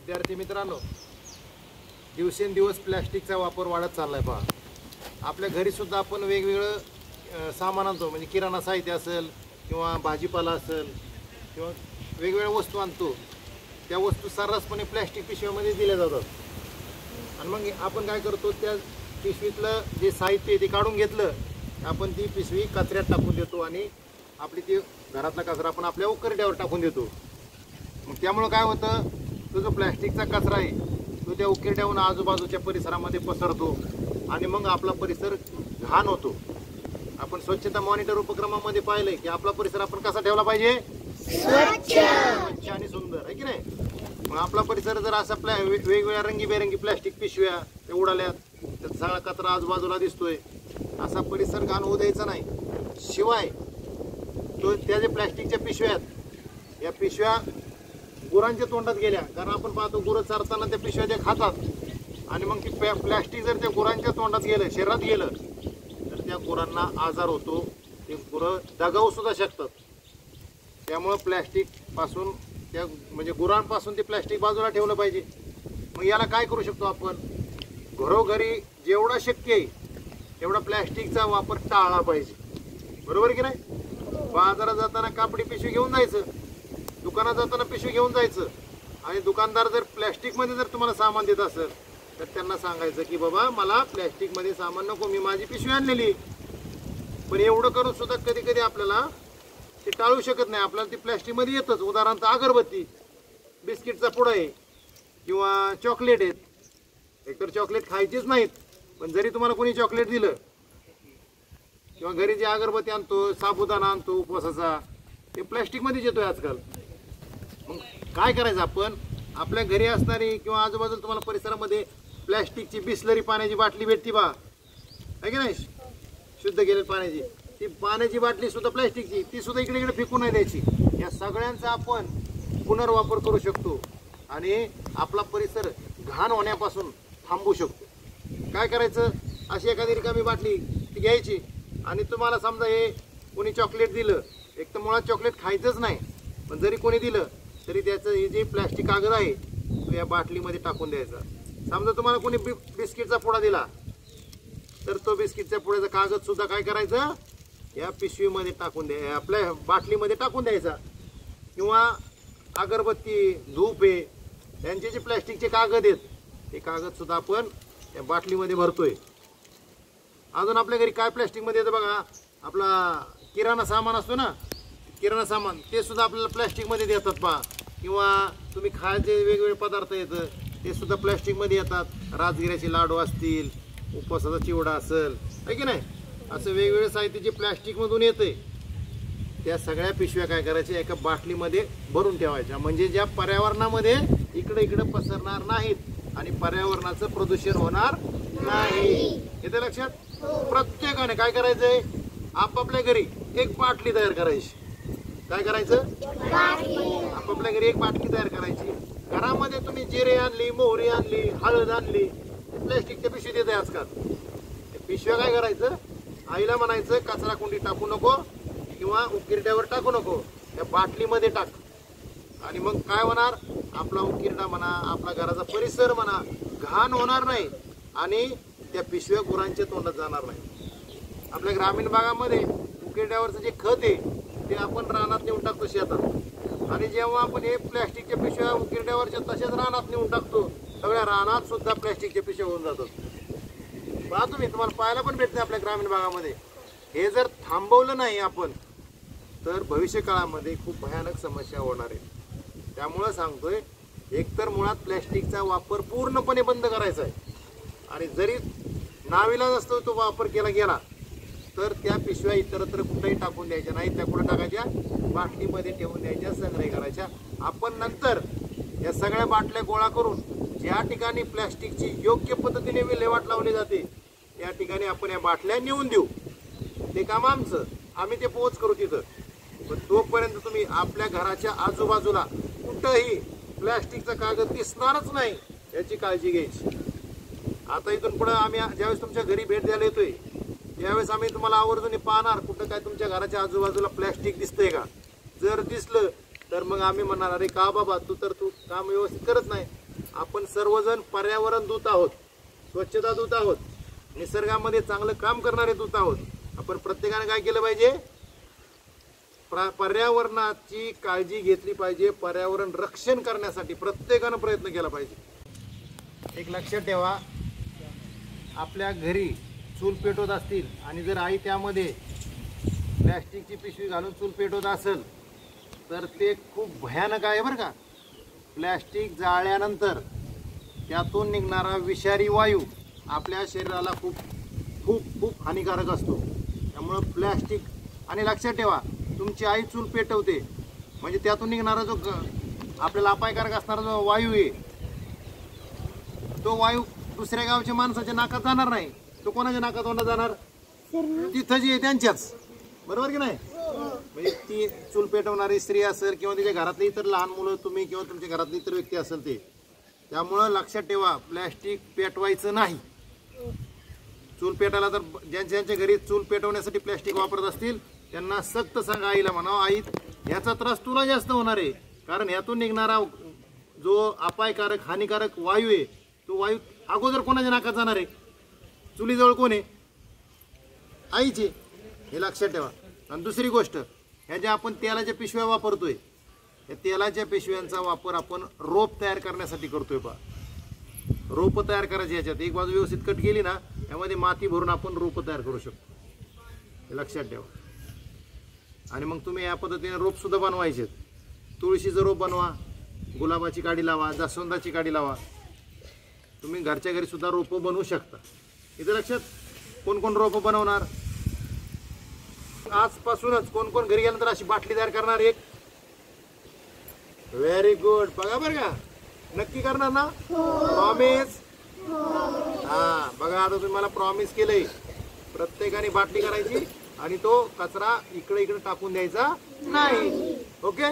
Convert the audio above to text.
विद्यार्थी मित्रांनो, दिवसेंदिवस प्लॅस्टिकचा वापर वाढत चाललाय पहा. आपल्या घरी सुद्धा आपण वेगवेगळं सामान आणतो, म्हणजे किराणा साहित्य असेल किंवा भाजीपाला असेल किंवा वेगवेगळ्या वस्तू आणतो. त्या वस्तू सर्रासपणे प्लॅस्टिक पिशव्यामध्ये दिल्या जातात. आणि मग आपण काय करतो, त्या पिशवीतलं जे साहित्य आहे ते काढून घेतलं, आपण ती पिशवी कचऱ्यात टाकून देतो आणि आपली ती घरातला कचरा आपण आपल्या उकिरड्यावर टाकून देतो. मग त्यामुळं काय होतं, तो जो प्लॅस्टिकचा कचरा आहे तो त्या उकिरड्याहून आजूबाजूच्या परिसरामध्ये पसरतो आणि मग आपला परिसर घाण होतो. आपण स्वच्छता मॉनिटर उपक्रमामध्ये पाहिलंय की आपला परिसर आपण कसा ठेवला पाहिजे, स्वच्छ आणि सुंदर, आहे की नाही. मग आपला परिसर जर असा वेगवेगळ्या रंगीबेरंगी प्लॅस्टिक पिशव्या उडाल्यात, तर सगळा कचरा आजूबाजूला दिसतोय, असा परिसर घाण होऊ द्यायचा नाही. शिवाय तो त्या जे प्लॅस्टिकच्या पिशव्या आहेत, या पिशव्या गुरांच्या तोंडात गेल्या, कारण आपण पाहतो गुरं चारताना त्या पिशव्या त्या खातात आणि मग ती प्लॅस्टिक जर त्या गुरांच्या तोंडात गेलं, शरीरात गेलं, तर त्या गुरांना आजार होतो. ते गुरं दगावू सुद्धा शकतात. त्यामुळं प्लॅस्टिक पासून त्या म्हणजे गुरांपासून ते प्लॅस्टिक बाजूला ठेवलं पाहिजे. मग याला काय करू शकतो आपण, घरोघरी जेवढा शक्य आहे तेवढा प्लॅस्टिकचा वापर टाळला पाहिजे. बरोबर की नाही. बाजारात जाताना कापडी पिशवी घेऊन जायचं, दुकानात जाताना पिशवी घेऊन जायचं. आणि दुकानदार जर प्लॅस्टिकमध्ये जर तुम्हाला सामान देत असेल तर त्यांना सांगायचं की बाबा मला प्लॅस्टिकमध्ये सामान नको, मी माझी पिशवी आणलेली. पण एवढं करून सुद्धा कधी कधी आपल्याला ते टाळू शकत नाही, आपल्याला ती प्लॅस्टिकमध्ये येतच. उदाहरणार्थ अगरबत्ती, बिस्किटचा पुडा आहे किंवा चॉकलेट आहेत. एकतर चॉकलेट खायचीच नाहीत, पण जरी तुम्हाला कोणी चॉकलेट दिलं किंवा घरी जे अगरबत्ती आणतो, साबुदाणा आणतो उपवासाचा, ते प्लॅस्टिकमध्येच येतोय आजकाल. मग काय करायचं आपण, आपल्या घरी असणारी किंवा आजूबाजूला तुम्हाला परिसरामध्ये प्लॅस्टिकची बिस्लरी पाण्याची बाटली भेटती बा, आहे की नाही, शुद्ध केलेली पाण्याची, ती पाण्याची बाटली सुद्धा प्लॅस्टिकची, ती सुद्धा इकडे इकडे फेकून नाही द्यायची. या सगळ्यांचा आपण पुनर्वापर करू शकतो आणि आपला परिसर घाण होण्यापासून थांबवू शकतो. काय करायचं, अशी एखादी रिकामी बाटली ती घ्यायची आणि तुम्हाला समजा हे कोणी चॉकलेट दिलं, एक तर मुळात चॉकलेट खायचंच नाही, पण जरी कोणी दिलं तरी त्याचं हे जे प्लॅस्टिक कागद आहे तो या बाटलीमध्ये टाकून द्यायचा. समजा तुम्हाला कोणी बिस्किटचा पुडा दिला तर तो बिस्किटच्या पुड्याचा कागद सुद्धा काय करायचं, या पिशवीमध्ये टाकून द्या, आपल्या बाटलीमध्ये टाकून द्यायचा. किंवा अगरबत्ती, धूप आहे, त्यांचे जे प्लॅस्टिकचे कागद आहेत ते कागद सुद्धा आपण या बाटलीमध्ये भरतोय. अजून आपल्या घरी काय प्लॅस्टिकमध्ये येतं बघा, आपला किराणा सामान असतो ना, किराणा सामान ते सुद्धा आपल्याला प्लॅस्टिकमध्ये देतात पहा. किंवा तुम्ही खायचे वेगवेगळे पदार्थ येतं ते सुद्धा प्लॅस्टिकमध्ये येतात. राजगिऱ्याचे लाडू असतील, उपवासाचा चिवडा असेल, आहे की नाही, असं वेगवेगळे साहित्य जे प्लॅस्टिकमधून येते, त्या सगळ्या पिशव्या काय करायच्या, एका बाटलीमध्ये भरून ठेवायच्या, म्हणजे ज्या पर्यावरणामध्ये इकडे इकडे पसरणार नाहीत आणि पर्यावरणाचं प्रदूषण होणार नाही. येते लक्षात. प्रत्येकाने काय करायचंय, आपापल्या घरी एक बाटली तयार करायची. काय करायचं, आपापल्या घरी एक बाटली तयार करायची. घरामध्ये तुम्ही जिरे आणली, मोहरी आणली, हळद आणली, प्लॅस्टिकच्या पिशवी देते आजकाल. पिशव्या काय करायचं, आईला म्हणायचं कचरा कुंडी टाकू नको किंवा उकिरड्यावर टाकू नको, त्या बाटलीमध्ये टाक. आणि मग काय होणार, आपला उकिरडा म्हणा, आपला घराचा परिसर म्हणा घाण होणार नाही आणि त्या पिशव्या गुरांच्या तोंडात जाणार नाही. आपल्या ग्रामीण भागामध्ये उकिरड्यावरचं जे खत आहे ते आपण रानात नेऊन टाकतो शेतात, आणि जेव्हा आपण हे प्लॅस्टिकच्या पिशव्या उकिरड्यावरच्या तशाच रानात नेऊन टाकतो, सगळ्या रानात सुद्धा प्लॅस्टिकच्या पिशव्या होऊन जातात. पहा तुम्ही, तुम्हाला पाहायला पण भेटते आपल्या ग्रामीण भागामध्ये. हे जर थांबवलं नाही आपण तर भविष्य काळामध्ये खूप भयानक समस्या होणार आहे. त्यामुळं सांगतोय, एकतर मुळात प्लॅस्टिकचा वापर पूर्णपणे बंद करायचा आहे, आणि जरी नाविलाज असतो तो वापर केला गेला तर त्या पिशव्या इतरत्र कुठेही टाकून द्यायच्या नाही, त्या कुठं टाकायच्या, बाटलीमध्ये ठेवून द्यायच्या, संग्रह करायच्या. आपण नंतर या सगळ्या बाटल्या गोळा करून ज्या ठिकाणी प्लॅस्टिकची योग्य पद्धतीने विल्हेवाट लावली जाते त्या ठिकाणी आपण या बाटल्या नेऊन देऊ. ते काम आमचं, आम्ही ते पोहोच करू तिथं. पण तोपर्यंत तुम्ही आपल्या घराच्या आजूबाजूला कुठंही प्लॅस्टिकचा कागद दिसणारच नाही याची काळजी घ्यायची. आता इथून पुढे आम्ही ज्यावेळेस तुमच्या घरी भेट द्यायला येतोय त्यावेळेस आम्ही तुम्हाला आवर्जून पाहणार कुठं काय तुमच्या घराच्या आजूबाजूला प्लॅस्टिक दिसतंय का. जर दिसलं तर मग आम्ही म्हणणार, अरे का बाबा तू काम व्यवस्थित करत नाही, आपण सर्वजण पर्यावरण दूत आहोत, स्वच्छता दूत आहोत, निसर्गामध्ये चांगलं काम करणारे दूत आहोत. आपण प्रत्येकाने काय केलं पाहिजे? पर्यावरणाची काळजी घेतली पाहिजे. पर्यावरण रक्षण करण्यासाठी प्रत्येकानं प्रयत्न केला पाहिजे. एक लक्षात ठेवा, आपल्या घरी चूल पेटवत असतील आणि जर आई त्यामध्ये प्लॅस्टिकची पिशवी घालून चूल पेटवत असेल तर ते खूप भयानक आहे बरं का. प्लॅस्टिक जाळल्यानंतर त्यातून निघणारा विषारी वायू आपल्या शरीराला खूप खूप खूप हानिकारक असतो. त्यामुळं प्लॅस्टिक, आणि लक्षात ठेवा, तुमची आई चूल पेटवते म्हणजे त्यातून निघणारा जो आपल्याला अपायकारक असणारा जो वायू आहे तो वायू दुसऱ्या गावच्या माणसाच्या नाकात जाणार नाही. तो कोणाच्या नाकात तोंडात जाणार? तिथं जी आहे त्यांच्याच. बरोबर की नाही? म्हणजे ती चूल पेटवणारी स्त्री असेल किंवा तिच्या घरातली इतर लहान मुलं, तुम्ही किंवा तुमच्या घरातली इतर व्यक्ती असेल ते. त्यामुळं लक्षात ठेवा, प्लॅस्टिक पेटवायचं नाही. चूल पेटायला तर ज्यांच्या घरी चूल पेटवण्यासाठी प्लॅस्टिक वापरत असतील त्यांना सक्त सांगा, आईला म्हणावं, आई ह्याचा त्रास तुला जास्त होणार आहे, कारण ह्यातून निघणारा जो अपायकारक हानिकारक वायू आहे तो वायू अगोदर कोणाच्या नाकात जाणार आहे? चुलीजवळ कोण आहे? आईचे. हे लक्षात ठेवा. आणि दुसरी गोष्ट, ह्या ज्या आपण तेलाच्या पिशव्या वापरतोय, या तेलाच्या पिशव्यांचा वापर आपण रोप तयार करण्यासाठी करतोय. पहा, रोप तयार करायची, ह्याच्यात एक बाजू व्यवस्थित कट केली ना, यामध्ये माती भरून आपण रोप तयार करू शकतो. हे लक्षात ठेवा. आणि मग तुम्ही या पद्धतीने रोप सुद्धा बनवायचे. तुळशीचं रोप बनवा, गुलाबाची काडी लावा, जास्वंदाची काडी लावा. तुम्ही घरच्या घरी सुद्धा रोपं बनवू शकता. इथं लक्षात, कोण कोण रोपं बनवणार? आजपासूनच कोण कोण घरी गेल्यानंतर अशी बाटली तयार करणार? एक. Very good. बघा बरं का, नक्की करणार ना? प्रॉमिस? हा, बघा आता तुम्ही मला प्रॉमिस केलंय, प्रत्येकाने बाटली करायची आणि तो कचरा इकडे इकडे टाकून द्यायचा नाही. ओके.